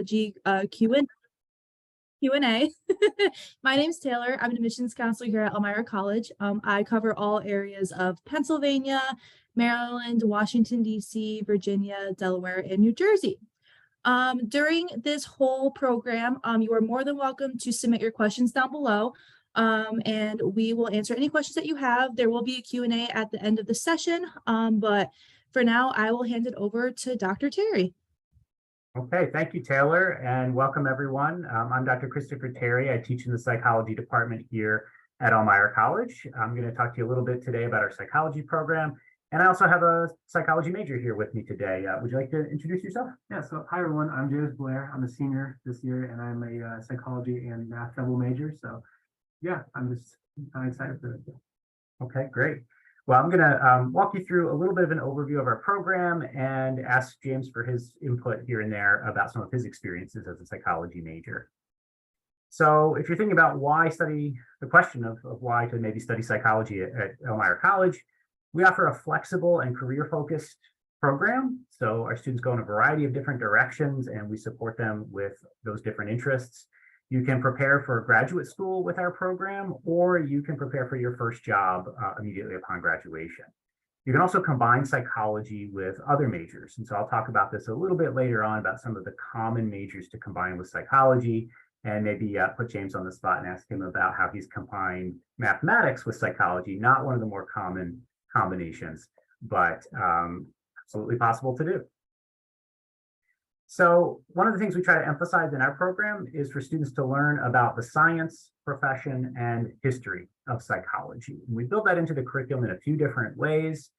Q&A. Q&A. My name's Taylor. I'm an admissions counselor here at Elmira College. I cover all areas of Pennsylvania, Maryland, Washington, D.C., Virginia, Delaware, and New Jersey. During this whole program, you are more than welcome to submit your questions down below, and we will answer any questions that you have. There will be a Q&A at the end of the session, but for now, I will hand it over to Dr. Terry. Okay, thank you, Taylor, and welcome everyone. I'm Dr. Christopher Terry. I teach in the psychology department here at Elmira College. I'm going to talk to you a little bit today about our psychology program, and I also have a psychology major here with me today. Would you like to introduce yourself? Yeah, so hi everyone, I'm James Blair. I'm a senior this year, and I'm a psychology and math double major. So yeah, I'm excited for this. Okay, great. Well, I'm going to walk you through a little bit of an overview of our program and ask James for his input here and there about some of his experiences as a psychology major. So if you're thinking about the question of why to maybe study psychology at Elmira College, we offer a flexible and career-focused program. So our students go in a variety of different directions, and we support them with those different interests. You can prepare for graduate school with our program, or you can prepare for your first job immediately upon graduation. You can also combine psychology with other majors. And so I'll talk about this a little bit later on about some of the common majors to combine with psychology, and maybe put James on the spot and ask him about how he's combined mathematics with psychology, not one of the more common combinations, but absolutely possible to do. So one of the things we try to emphasize in our program is for students to learn about the science, profession, and history of psychology. And we build that into the curriculum in a few different ways.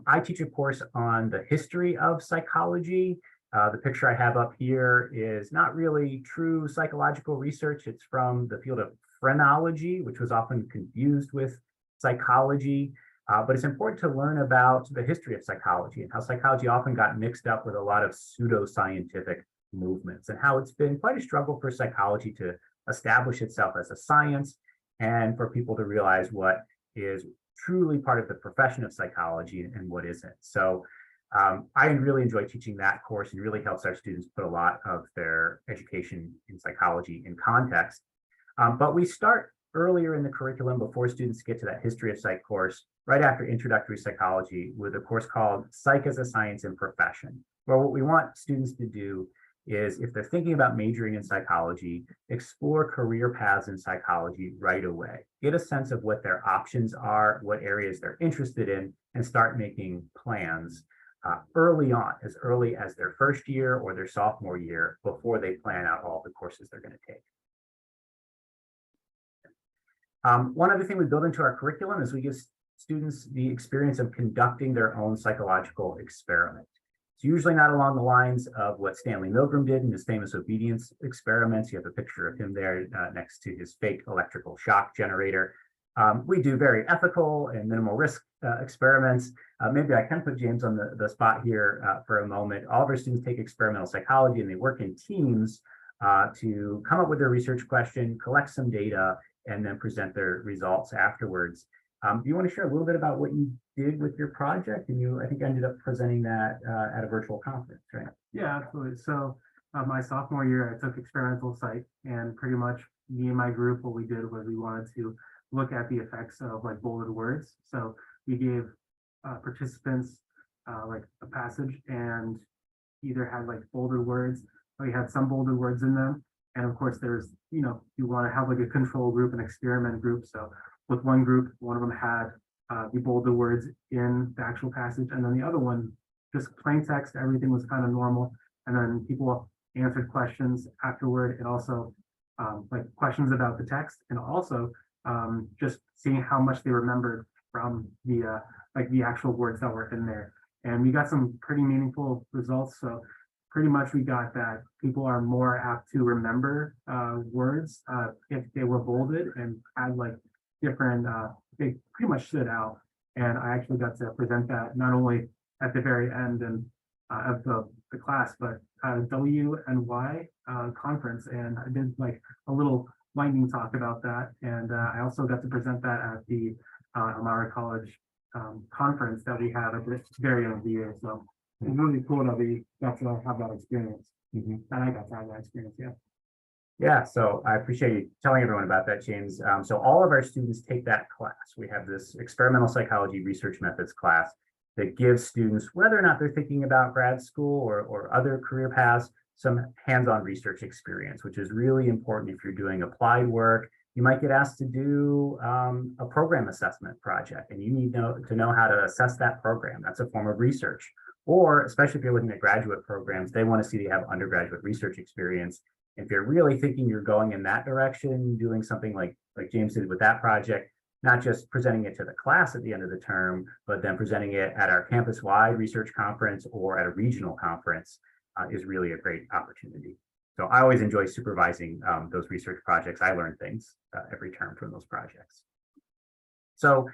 I teach a course on the history of psychology. The picture I have up here is not really true psychological research. It's from the field of phrenology, which was often confused with psychology. But it's important to learn about the history of psychology and how psychology often got mixed up with a lot of pseudoscientific movements, and how it's been quite a struggle for psychology to establish itself as a science and for people to realize what is truly part of the profession of psychology and what isn't. So I really enjoy teaching that course, and really helps our students put a lot of their education in psychology in context. But we start earlier in the curriculum, before students get to that history of psych course, right after introductory psychology, with a course called Psych as a Science and Profession, where what we want students to do is, if they're thinking about majoring in psychology, explore career paths in psychology right away. Get a sense of what their options are, what areas they're interested in, and start making plans early on, as early as their first year or their sophomore year, before they plan out all the courses they're going to take. One other thing we build into our curriculum is we give students the experience of conducting their own psychological experiment. It's usually not along the lines of what Stanley Milgram did in his famous obedience experiments. You have a picture of him there next to his fake electrical shock generator. We do very ethical and minimal risk experiments. Maybe I can put James on the spot here for a moment. All of our students take experimental psychology, and they work in teams to come up with their research question, collect some data, and then present their results afterwards. Do you want to share a little bit about what you did with your project? And you, I think, ended up presenting that at a virtual conference, right? Yeah, absolutely. So my sophomore year, I took experimental psych, and pretty much me and my group, what we did was we wanted to look at the effects of like bolded words. So we gave participants like a passage, and either had like bolded words, or you had some bolded words in them. And of course, there's, you want to have like a control group, an experiment group. So with one group, one of them had the bolded words in the actual passage, and then the other one, just plain text, everything was kind of normal. And then people answered questions afterward, and also like questions about the text, and also just seeing how much they remembered from the like the actual words that were in there. And we got some pretty meaningful results. So pretty much we got that people are more apt to remember words if they were bolded and had like different, they pretty much stood out. And I actually got to present that not only at the very end and of the class, but W and Y conference. And I did like a little lightning talk about that. And I also got to present that at the Elmira College conference that we had at the very end of the year. So it's really cool that we got to have that experience. Mhm. that I got to have that experience. Yeah. Yeah, so I appreciate you telling everyone about that, James. So all of our students take that class. We have this experimental psychology research methods class that gives students, whether or not they're thinking about grad school or other career paths, some hands-on research experience, which is really important if you're doing applied work. You might get asked to do a program assessment project, and you need to know how to assess that program. That's a form of research. Or especially if you're looking at graduate programs, they want to see that you have undergraduate research experience. If you're really thinking you're going in that direction, doing something like James did with that project, not just presenting it to the class at the end of the term, but then presenting it at our campus-wide research conference or at a regional conference is really a great opportunity. So I always enjoy supervising those research projects. I learn things every term from those projects. So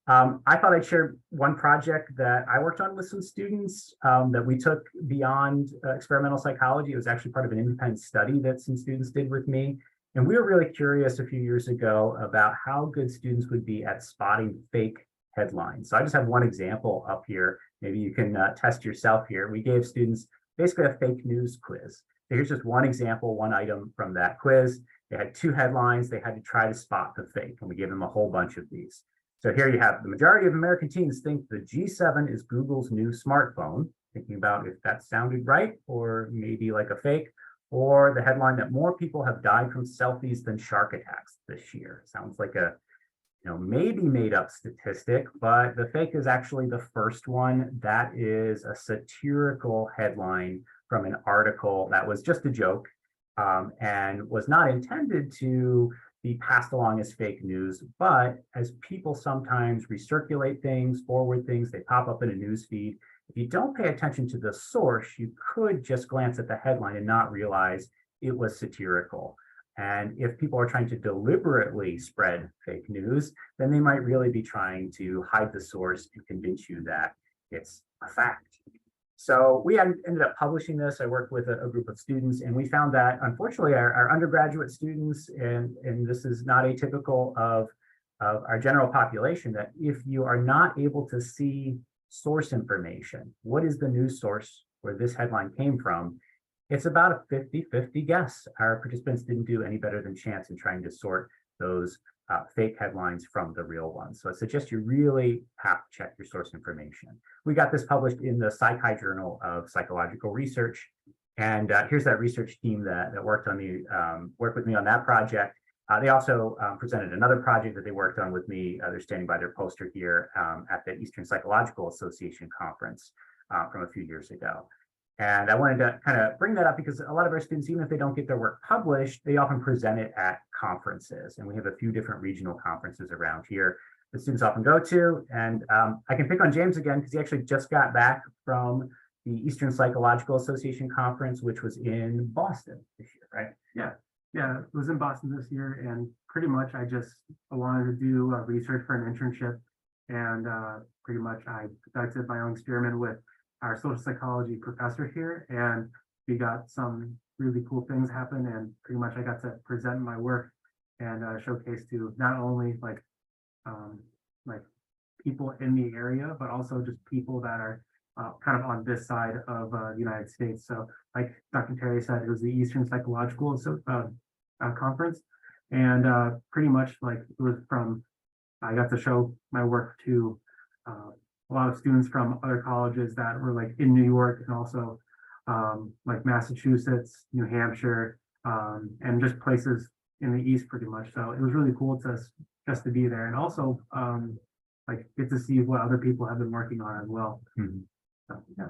I thought I'd share one project that I worked on with some students that we took beyond experimental psychology. It was actually part of an independent study that some students did with me. And we were really curious a few years ago about how good students would be at spotting fake headlines. So I just have one example up here. Maybe you can test yourself here. We gave students basically a fake news quiz. So here's just one example, one item from that quiz. They had two headlines. They had to try to spot the fake, and we gave them a whole bunch of these. So here you have the majority of American teens think the G7 is Google's new smartphone, thinking about if that sounded right or maybe like a fake, or the headline that more people have died from selfies than shark attacks this year. Sounds like a maybe made up statistic, but the fake is actually the first one. That is a satirical headline from an article that was just a joke and was not intended to be passed along as fake news, but as people sometimes recirculate things, forward things, they pop up in a news feed. If you don't pay attention to the source, you could just glance at the headline and not realize it was satirical. And if people are trying to deliberately spread fake news, then they might really be trying to hide the source and convince you that it's a fact. So we ended up publishing this. I worked with a group of students, and we found that unfortunately our undergraduate students, and this is not atypical of our general population, that if you are not able to see source information, what is the news source where this headline came from, it's about a 50-50 guess. Our participants didn't do any better than chance in trying to sort those fake headlines from the real ones. So I suggest you really have to check your source information. We got this published in the Psychi Journal of Psychological Research. And here's that research team that worked with me on that project. They also presented another project that they worked on with me. They're standing by their poster here at the Eastern Psychological Association conference from a few years ago. And I wanted to kind of bring that up because a lot of our students, even if they don't get their work published, they often present it at conferences. And we have a few different regional conferences around here that students often go to. And I can pick on James again because he actually just got back from the Eastern Psychological Association conference, which was in Boston this year, right? Yeah, it was in Boston this year, and pretty much I wanted to do research for an internship, and pretty much I conducted my own experiment with our social psychology professor here, and we got some really cool things happen, and pretty much I got to present my work and showcase to not only like people in the area, but also just people that are kind of on this side of the United States. So like Dr. Terry said, it was the Eastern Psychological Conference, and pretty much like it was I got to show my work to a lot of students from other colleges that were like in New York, and also like Massachusetts, New Hampshire, and just places in the East pretty much. So it was really cool just to be there, and also like get to see what other people have been working on as well. Mm-hmm. So, yeah.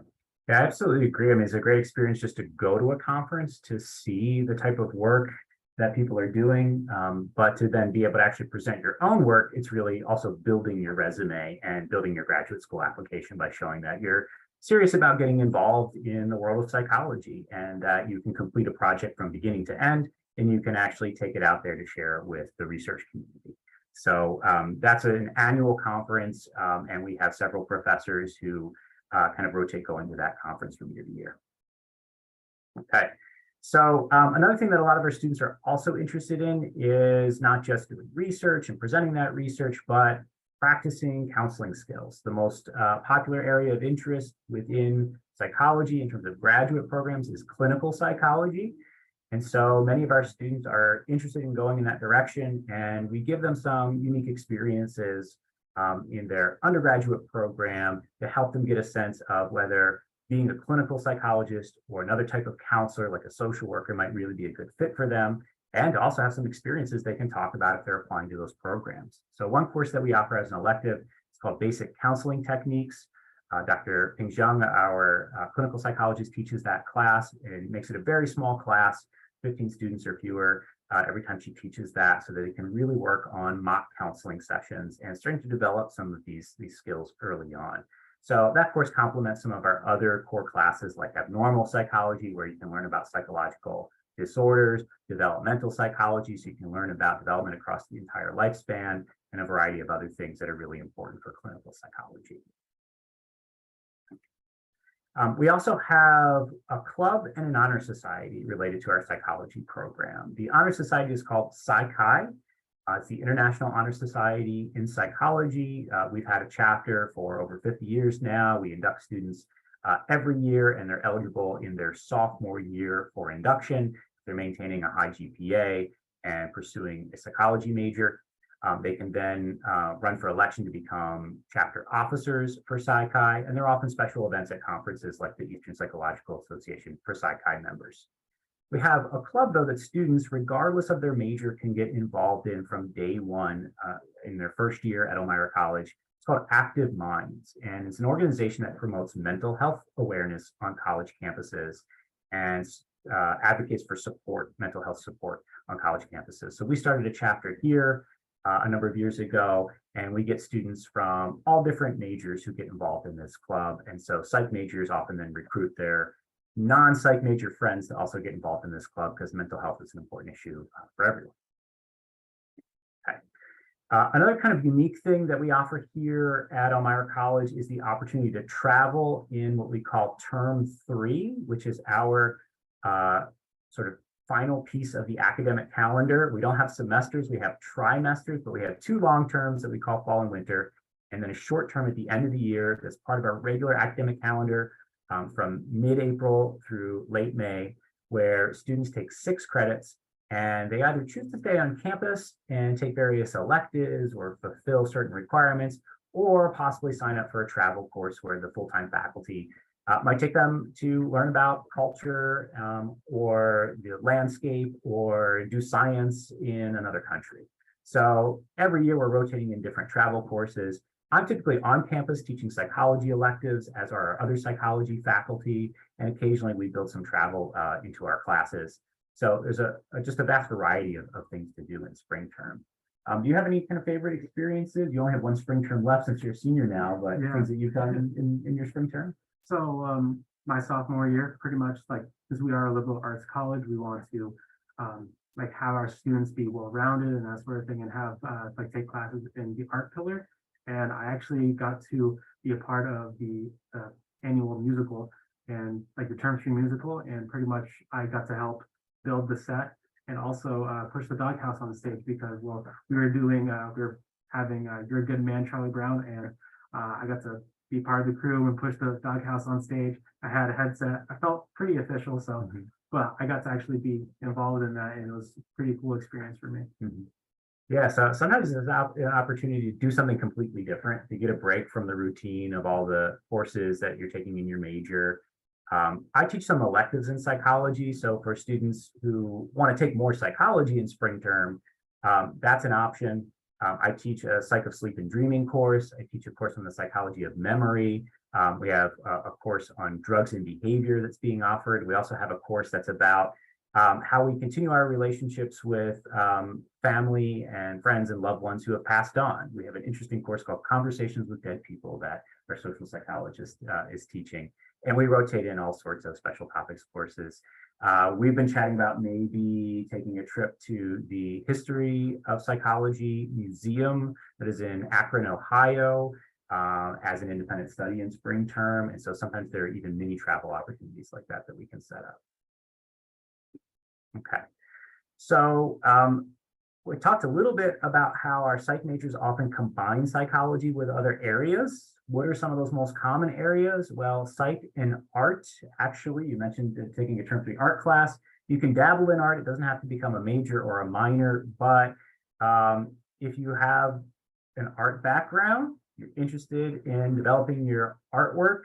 Yeah, I absolutely agree. I mean, it's a great experience just to go to a conference to see the type of work that people are doing, but to then be able to actually present your own work, it's really also building your resume and building your graduate school application by showing that you're serious about getting involved in the world of psychology and that you can complete a project from beginning to end, and you can actually take it out there to share with the research community. So that's an annual conference, and we have several professors who kind of rotate going to that conference from year to year. Okay. So another thing that a lot of our students are also interested in is not just doing research and presenting that research, but practicing counseling skills. The most popular area of interest within psychology in terms of graduate programs is clinical psychology. And so many of our students are interested in going in that direction, and we give them some unique experiences in their undergraduate program to help them get a sense of whether being a clinical psychologist or another type of counselor like a social worker might really be a good fit for them, and also have some experiences they can talk about if they're applying to those programs. So one course that we offer as an elective is called Basic Counseling Techniques. Dr. Ping Zhang, our clinical psychologist, teaches that class and makes it a very small class, 15 students or fewer every time she teaches that, so that they can really work on mock counseling sessions and starting to develop some of these skills early on. So that course complements some of our other core classes like abnormal psychology, where you can learn about psychological disorders, developmental psychology, so you can learn about development across the entire lifespan, and a variety of other things that are really important for clinical psychology. We also have a club and an honor society related to our psychology program. The honor society is called Psychi. It's the International Honor Society in Psychology. We've had a chapter for over 50 years now. We induct students every year, and they're eligible in their sophomore year for induction. They're maintaining a high GPA and pursuing a psychology major. They can then run for election to become chapter officers for Psychi, and there are often special events at conferences like the Eastern Psychological Association for Psychi members. We have a club, though, that students, regardless of their major, can get involved in from day one in their first year at Elmira College. It's called Active Minds, and it's an organization that promotes mental health awareness on college campuses and advocates for support, mental health support on college campuses. So we started a chapter here a number of years ago, and we get students from all different majors who get involved in this club. And so psych majors often then recruit their non-psych major friends to also get involved in this club, because mental health is an important issue for everyone. Okay. Another kind of unique thing that we offer here at Elmira College is the opportunity to travel in what we call term 3, which is our sort of final piece of the academic calendar. We don't have semesters, we have trimesters, but we have 2 long terms that we call fall and winter, and then a short term at the end of the year that's part of our regular academic calendar from mid-April through late May, where students take 6 credits, and they either choose to stay on campus and take various electives or fulfill certain requirements, or possibly sign up for a travel course where the full-time faculty might take them to learn about culture or the landscape or do science in another country. So every year we're rotating in different travel courses. I'm typically on campus teaching psychology electives, as are our other psychology faculty, and occasionally we build some travel into our classes. So there's just a vast variety of things to do in spring term. Do you have any kind of favorite experiences? You only have 1 spring term left since you're a senior now, but things that you've done in your spring term? So my sophomore year, pretty much like, because we are a liberal arts college, we want to like have our students be well-rounded and that sort of thing, and have like take classes in the art pillar. And I actually got to be a part of the annual musical, and like the term sheet musical, and pretty much I got to help build the set and also push the doghouse on the stage, because well, we were having You're a Good Man, Charlie Brown, and I got to be part of the crew and push the doghouse on stage. I had a headset. I felt pretty official, so but I got to actually be involved in that, and it was a pretty cool experience for me. Yeah, so sometimes there's an opportunity to do something completely different, to get a break from the routine of all the courses that you're taking in your major. I teach some electives in psychology, so for students who want to take more psychology in spring term, that's an option. I teach a psych of sleep and dreaming course. I teach a course on the psychology of memory. We have a course on drugs and behavior that's being offered. We also have a course that's about how we continue our relationships with family and friends and loved ones who have passed on. We have an interesting course called Conversations with Dead People that our social psychologist is teaching. And we rotate in all sorts of special topics courses. We've been chatting about maybe taking a trip to the History of Psychology Museum that is in Akron, Ohio, as an independent study in spring term. And so sometimes there are even mini travel opportunities like that we can set up. Okay, so we talked a little bit about how our psych majors often combine psychology with other areas. What are some of those most common areas? Well, psych and art, actually, you mentioned taking a term 3 art class. You can dabble in art. It doesn't have to become a major or a minor, but if you have an art background, you're interested in developing your artwork,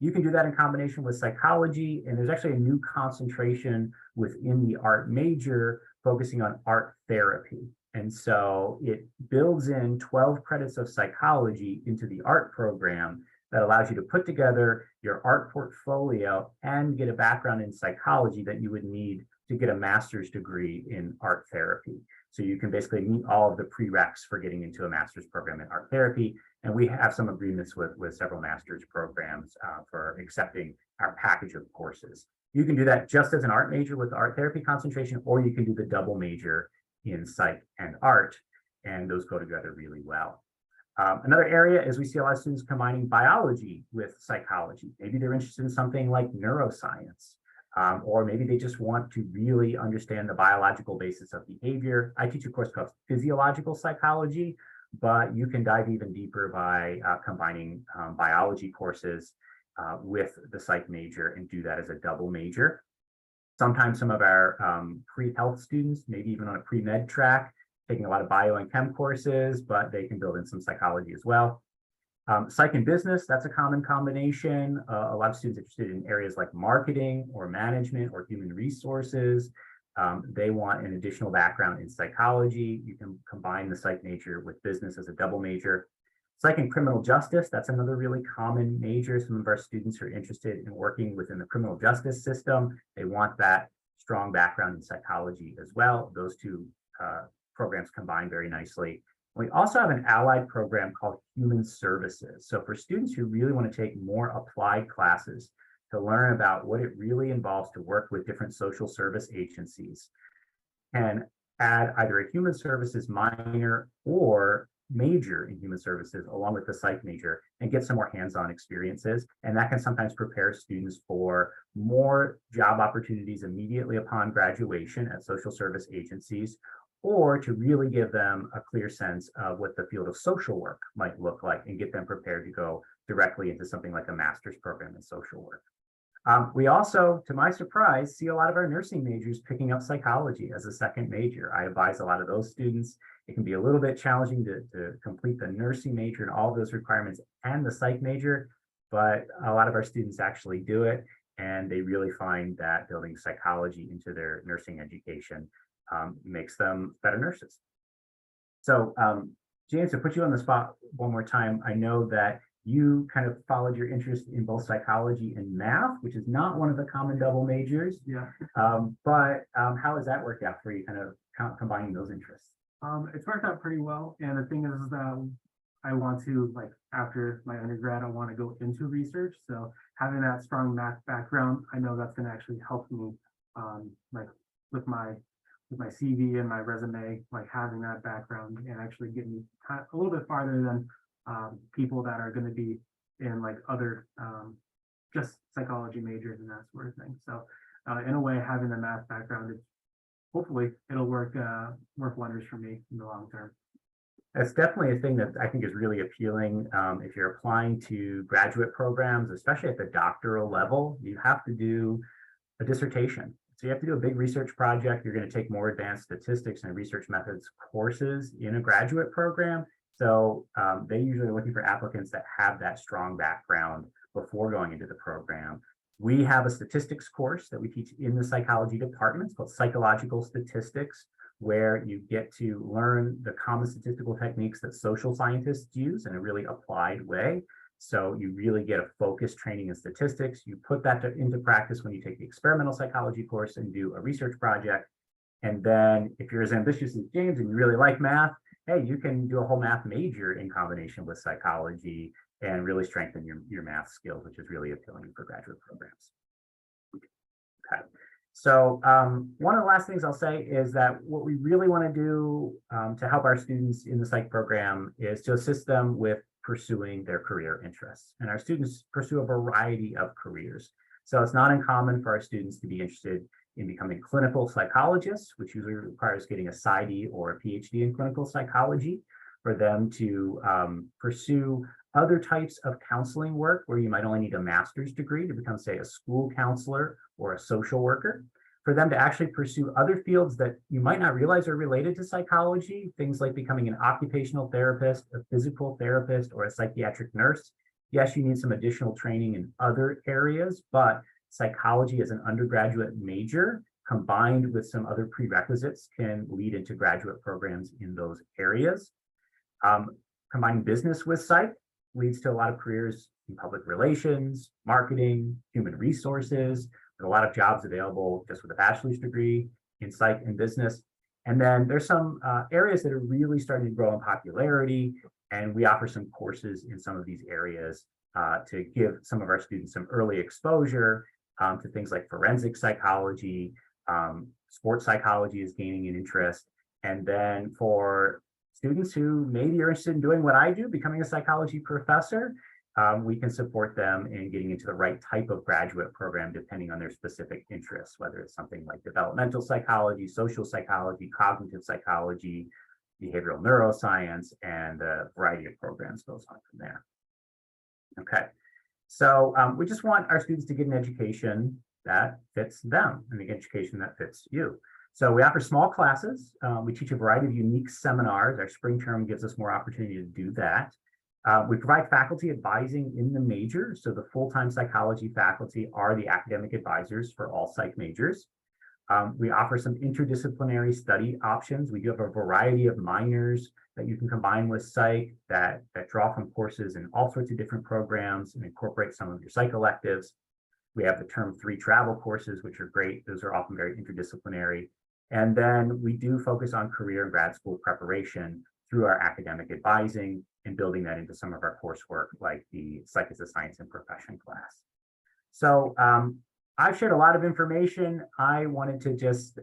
you can do that in combination with psychology. And there's actually a new concentration within the art major focusing on art therapy. And so it builds in 12 credits of psychology into the art program that allows you to put together your art portfolio and get a background in psychology that you would need to get a master's degree in art therapy. So you can basically meet all of the prereqs for getting into a master's program in art therapy. And we have some agreements with several master's programs for accepting our package of courses. You can do that just as an art major with the art therapy concentration, or you can do the double major in psych and art, and those go together really well. Another area is we see a lot of students combining biology with psychology. Maybe they're interested in something like neuroscience, or maybe they just want to really understand the biological basis of behavior. I teach a course called physiological psychology, but you can dive even deeper by combining biology courses with the psych major and do that as a double major. Sometimes some of our pre-health students, maybe even on a pre-med track, taking a lot of bio and chem courses, but they can build in some psychology as well. Psych and business, that's a common combination. A lot of students interested in areas like marketing or management or human resources. They want an additional background in psychology. You can combine the psych major with business as a double major. Psych and criminal justice, that's another really common major. Some of our students are interested in working within the criminal justice system. They want that strong background in psychology as well. Those two programs combine very nicely. We also have an allied program called human services. So for students who really want to take more applied classes to learn about what it really involves to work with different social service agencies, can add either a human services minor or major in human services along with the psych major and get some more hands-on experiences. And that can sometimes prepare students for more job opportunities immediately upon graduation at social service agencies, or to really give them a clear sense of what the field of social work might look like and get them prepared to go directly into something like a master's program in social work. We also, to my surprise, see a lot of our nursing majors picking up psychology as a second major. I advise a lot of those students. It can be a little bit challenging to complete the nursing major and all of those requirements and the psych major, but a lot of our students actually do it, and they really find that building psychology into their nursing education makes them better nurses. So James, to put you on the spot one more time, I know that you kind of followed your interest in both psychology and math, which is not one of the common double majors. Yeah. But how has that worked out for you, kind of combining those interests? It's worked out pretty well. And the thing is that I want to, like, after my undergrad, I want to go into research. So having that strong math background, I know that's going to actually help me, like with my CV and my resume, like having that background and actually get me a little bit farther than people that are going to be in like other just psychology majors and that sort of thing. So in a way, having the math background, hopefully it'll work wonders for me in the long term. That's definitely a thing that I think is really appealing. If you're applying to graduate programs, especially at the doctoral level, you have to do a dissertation. So you have to do a big research project. You're going to take more advanced statistics and research methods courses in a graduate program. So they usually are looking for applicants that have that strong background before going into the program. We have a statistics course that we teach in the psychology department. It's called psychological statistics, where you get to learn the common statistical techniques that social scientists use in a really applied way. So you really get a focused training in statistics. You put that into practice when you take the experimental psychology course and do a research project. And then if you're as ambitious as James and you really like math, hey, you can do a whole math major in combination with psychology and really strengthen your math skills, which is really appealing for graduate programs. Okay. So one of the last things I'll say is that what we really want to do to help our students in the psych program is to assist them with pursuing their career interests. And our students pursue a variety of careers. So it's not uncommon for our students to be interested in becoming clinical psychologists, which usually requires getting a PsyD or a PhD in clinical psychology, for them to pursue other types of counseling work where you might only need a master's degree to become, say, a school counselor or a social worker, for them to actually pursue other fields that you might not realize are related to psychology, things like becoming an occupational therapist, a physical therapist, or a psychiatric nurse. Yes, you need some additional training in other areas, but psychology as an undergraduate major combined with some other prerequisites can lead into graduate programs in those areas. Combining business with psych leads to a lot of careers in public relations, marketing, human resources, with a lot of jobs available just with a bachelor's degree in psych and business. And then there's some areas that are really starting to grow in popularity, and we offer some courses in some of these areas to give some of our students some early exposure to things like forensic psychology. Sports psychology is gaining an interest. And then for students who maybe are interested in doing what I do, becoming a psychology professor, we can support them in getting into the right type of graduate program depending on their specific interests, whether it's something like developmental psychology, social psychology, cognitive psychology, behavioral neuroscience, and a variety of programs goes on from there. Okay, so we just want our students to get an education that fits them and the education that fits you. So we offer small classes. We teach a variety of unique seminars. Our spring term gives us more opportunity to do that. We provide faculty advising in the major. So the full-time psychology faculty are the academic advisors for all psych majors. We offer some interdisciplinary study options. We do have a variety of minors that you can combine with psych that draw from courses in all sorts of different programs and incorporate some of your psych electives. We have the term 3 travel courses, which are great. Those are often very interdisciplinary. And then we do focus on career and grad school preparation through our academic advising and building that into some of our coursework, like the Psych as a Science and Profession class. So I've shared a lot of information. I wanted to just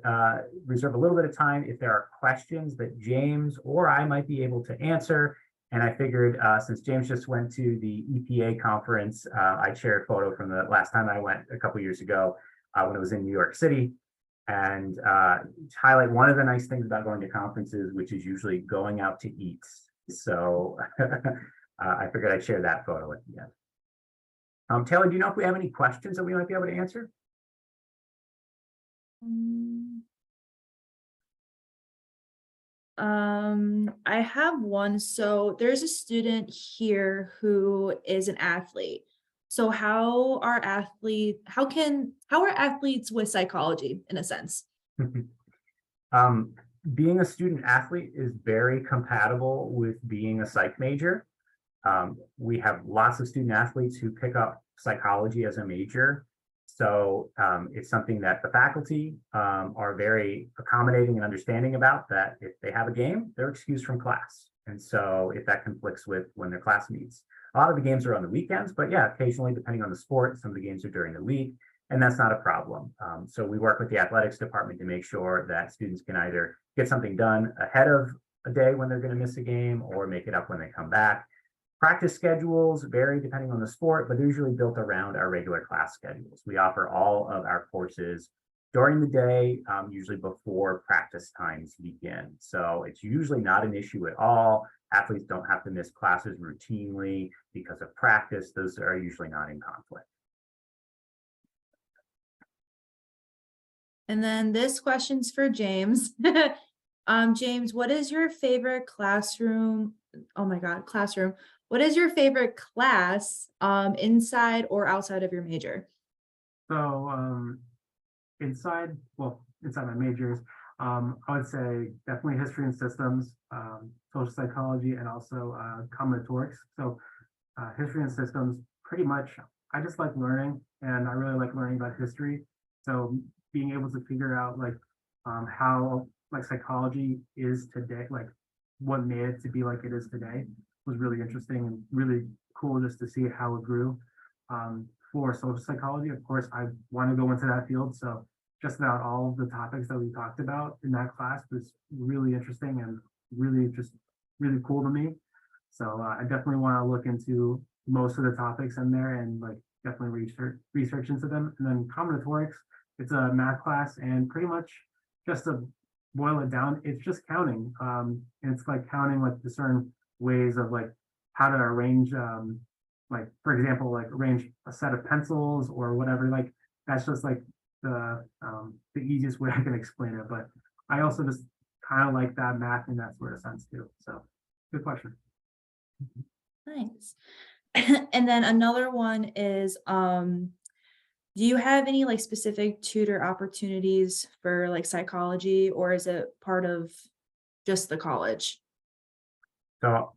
reserve a little bit of time if there are questions that James or I might be able to answer. And I figured since James just went to the EPA conference, I'd share a photo from the last time I went a couple years ago when it was in New York City, and highlight one of the nice things about going to conferences, which is usually going out to eat. So I figured I'd share that photo at the end. Taylor, do you know if we have any questions that we might be able to answer? I have one. So there's a student here who is an athlete. So how are athletes with psychology in a sense? Being a student athlete is very compatible with being a psych major. We have lots of student athletes who pick up psychology as a major. So it's something that the faculty are very accommodating and understanding about, that if they have a game, they're excused from class. And so if that conflicts with when their class meets, a lot of the games are on the weekends, but yeah, occasionally, depending on the sport, some of the games are during the week, and that's not a problem. So we work with the athletics department to make sure that students can either get something done ahead of a day when they're going to miss a game or make it up when they come back. Practice schedules vary depending on the sport, but they're usually built around our regular class schedules. We offer all of our courses during the day, usually before practice times begin. So it's usually not an issue at all. Athletes don't have to miss classes routinely because of practice. Those are usually not in conflict. And then this question's for James. James, what is your favorite classroom? Oh my God, classroom. What is your favorite class inside or outside of your major? So inside my majors, I would say definitely history and systems, social psychology, and also combinatorics. So history and systems, pretty much, I just like learning, and I really like learning about history. So being able to figure out how psychology is today, what made it to be like it is today, was really interesting and really cool just to see how it grew. For social psychology, of course, I want to go into that field. So just about all of the topics that we talked about in that class was really interesting and really cool to me. So I definitely want to look into most of the topics in there and definitely research into them. And then combinatorics, it's a math class, and pretty much just to boil it down, it's just counting. And it's counting the certain ways of how to arrange, like, for example, like arrange a set of pencils or whatever. Like that's just like the easiest way I can explain it. But I also just kind of like that math in that sort of sense too. So good question. Nice. And then another one is, do you have any like specific tutor opportunities for like psychology, or is it part of just the college? So,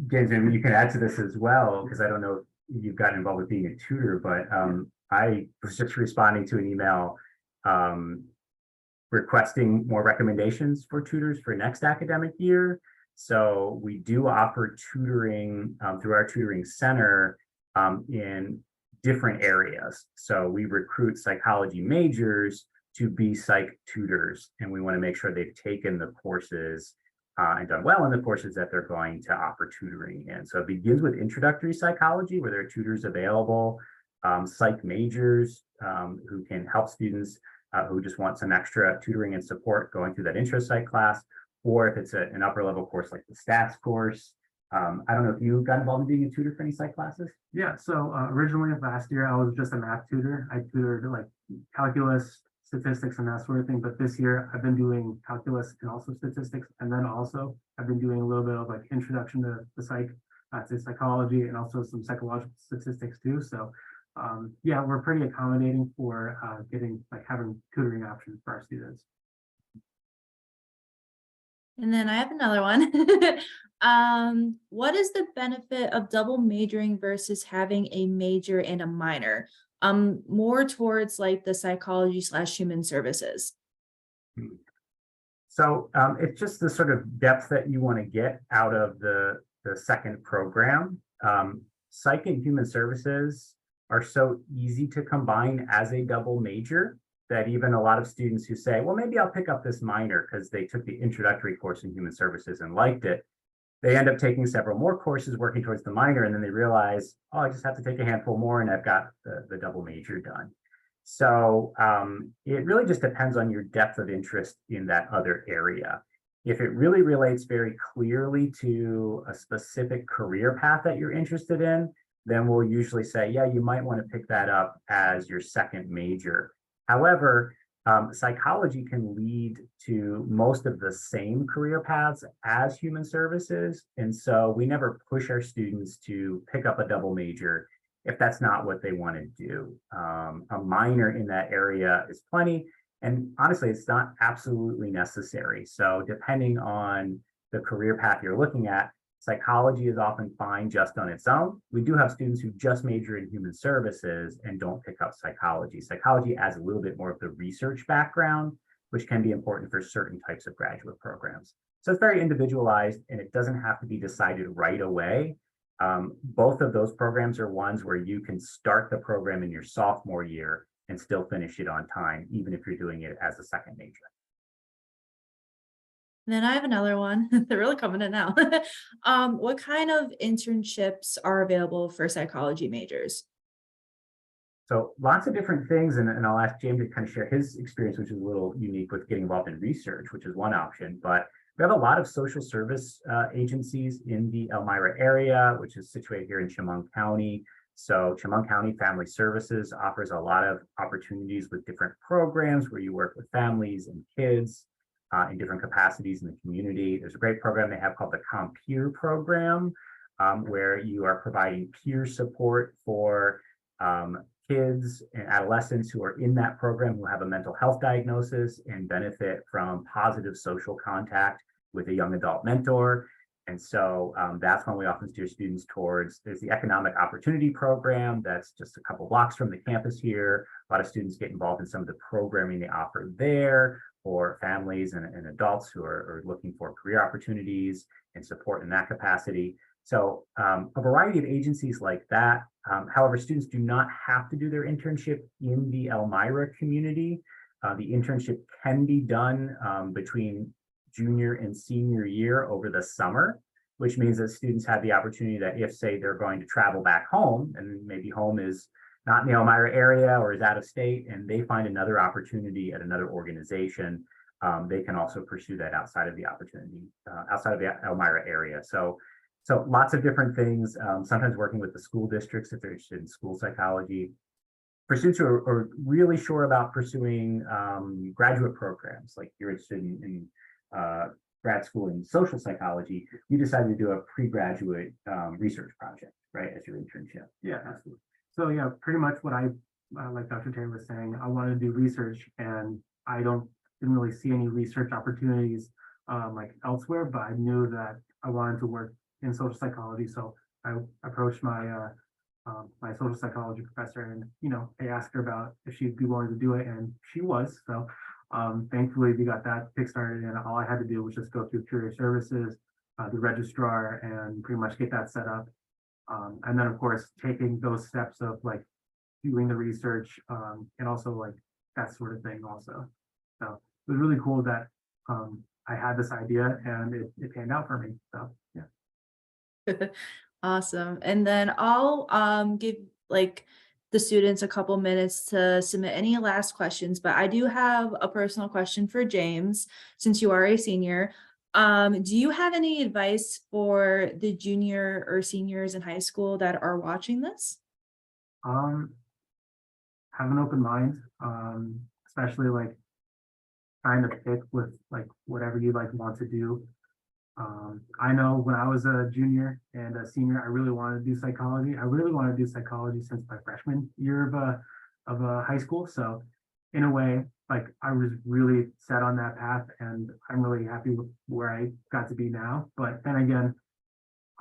James, and you can add to this as well, because I don't know if you've gotten involved with being a tutor, but I was just responding to an email requesting more recommendations for tutors for next academic year. So we do offer tutoring through our tutoring center in different areas. So we recruit psychology majors to be psych tutors, and we want to make sure they've taken the courses and done well in the courses that they're going to offer tutoring in. So it begins with introductory psychology, where there are tutors available, psych majors who can help students who just want some extra tutoring and support going through that intro psych class, or if it's an upper level course like the stats course. I don't know if you got involved in being a tutor for any psych classes. Yeah, so originally last year I was just a math tutor. I tutored like calculus, statistics, and that sort of thing. But this year I've been doing calculus and also statistics, and then also I've been doing a little bit of like introduction to the psych, to psychology, and also some psychological statistics too. So yeah, we're pretty accommodating for getting like having tutoring options for our students. And then I have another one. What is the benefit of double majoring versus having a major and a minor? More towards like the psychology / human services. So it's just the sort of depth that you want to get out of the second program. Psych and human services are so easy to combine as a double major that even a lot of students who say, well, maybe I'll pick up this minor because they took the introductory course in human services and liked it, they end up taking several more courses working towards the minor, and then they realize, oh, I just have to take a handful more and I've got the double major done. So it really just depends on your depth of interest in that other area. If it really relates very clearly to a specific career path that you're interested in, then we'll usually say, yeah, you might want to pick that up as your second major. However, psychology can lead to most of the same career paths as human services. And so we never push our students to pick up a double major if that's not what they want to do. A minor in that area is plenty. And honestly, it's not absolutely necessary. So depending on the career path you're looking at, psychology is often fine just on its own. We do have students who just major in human services and don't pick up psychology. Psychology adds a little bit more of the research background, which can be important for certain types of graduate programs. So it's very individualized, and it doesn't have to be decided right away. Both of those programs are ones where you can start the program in your sophomore year and still finish it on time, even if you're doing it as a second major. And then I have another one. They're really coming in now. What kind of internships are available for psychology majors? So lots of different things, and I'll ask James to kind of share his experience, which is a little unique with getting involved in research, which is one option. But we have a lot of social service agencies in the Elmira area, which is situated here in Chemung County. So Chemung County Family Services offers a lot of opportunities with different programs where you work with families and kids in different capacities in the community. There's a great program they have called the CompEAR program, where you are providing peer support for kids and adolescents who are in that program who have a mental health diagnosis and benefit from positive social contact with a young adult mentor. And so that's when we often steer students towards. There's the Economic Opportunity Program that's just a couple blocks from the campus here. A lot of students get involved in some of the programming they offer there for families and adults who are looking for career opportunities and support in that capacity. So a variety of agencies like that. However, students do not have to do their internship in the Elmira community. The internship can be done between junior and senior year over the summer, which means that students have the opportunity that if, say, they're going to travel back home, and maybe home is not in the Elmira area or is out of state, and they find another opportunity at another organization, they can also pursue that outside of the opportunity, outside of the Elmira area. So So lots of different things, sometimes working with the school districts if they're interested in school psychology. For students who are really sure about pursuing graduate programs, like you're interested in grad school in social psychology, you decided to do a pre-graduate research project, right, as your internship. Yeah, absolutely. So yeah, pretty much what I, like Dr. Taylor was saying, I wanted to do research, and I didn't really see any research opportunities like elsewhere, but I knew that I wanted to work in social psychology. So I approached my social psychology professor, and I asked her about if she'd be willing to do it, and she was. So thankfully we got that kickstarted, and all I had to do was just go through Career Services, the registrar, and pretty much get that set up. And then of course taking those steps of like doing the research, and also like that sort of thing also. So it was really cool that I had this idea and it panned out for me. So yeah. Awesome. And then I'll give like the students a couple minutes to submit any last questions, but I do have a personal question for James, since you are a senior. Do you have any advice for the junior or seniors in high school that are watching this? Have an open mind, especially like trying to pick with like whatever you like want to do. I know when I was a junior and a senior, I really wanted to do psychology. I really wanted to do psychology since my freshman year of high school. So in a way, like I was really set on that path, and I'm really happy with where I got to be now. But then again,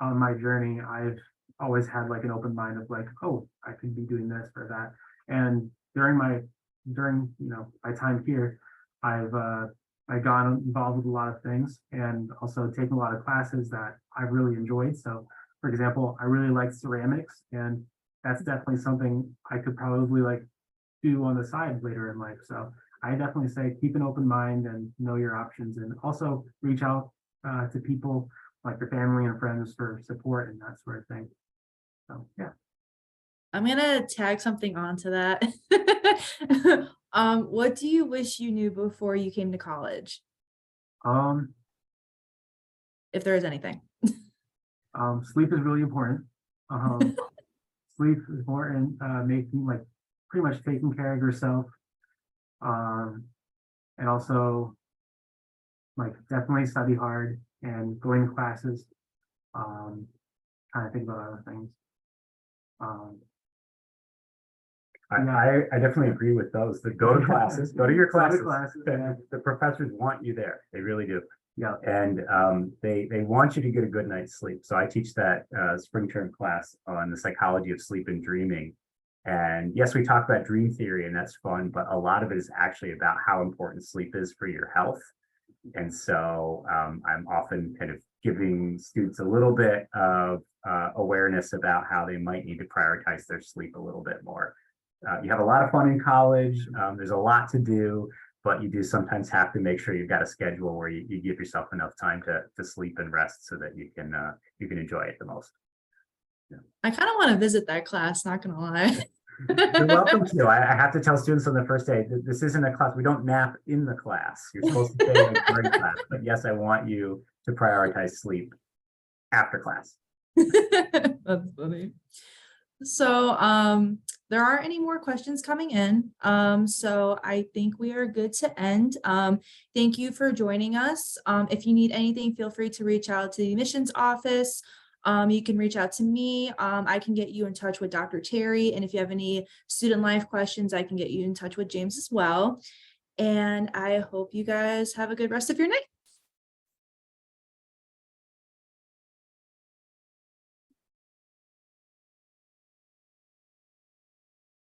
on my journey, I've always had like an open mind of like, oh, I could be doing this or that. And during my time here, I've gotten involved with a lot of things, and also taken a lot of classes that I've really enjoyed. So for example, I really like ceramics, and that's definitely something I could probably like do on the side later in life. So I definitely say keep an open mind and know your options, and also reach out to people like your family and friends for support and that sort of thing. So yeah. I'm gonna tag something onto that. What do you wish you knew before you came to college, Um, if there is anything? Sleep is really important. Um, Sleep is important, making like pretty much taking care of yourself. Um, and also like definitely study hard and going to classes. Trying to think about other things. Um, I definitely agree with those. That go to classes, go to your Go to classes. classes, yeah. The professors want you there. They really do. yeah, And they want you to get a good night's sleep. So I teach that spring term class on the psychology of sleep and dreaming. And yes, we talk about dream theory, and that's fun, but a lot of it is actually about how important sleep is for your health. And so I'm often kind of giving students a little bit of awareness about how they might need to prioritize their sleep a little bit more. You have a lot of fun in college. There's a lot to do, but you do sometimes have to make sure you've got a schedule where you give yourself enough time to sleep and rest so that you can enjoy it the most. Yeah. I kind of want to visit that class, not gonna lie. You're welcome to. I have to tell students on the first day, this isn't a class. We don't nap in the class. You're supposed to stay awake during class. But yes, I want you to prioritize sleep after class. That's funny. So there aren't any more questions coming in. So I think we are good to end. Thank you for joining us. If you need anything, feel free to reach out to the admissions office. You can reach out to me. I can get you in touch with Dr. Terry. And if you have any student life questions, I can get you in touch with James as well. And I hope you guys have a good rest of your night.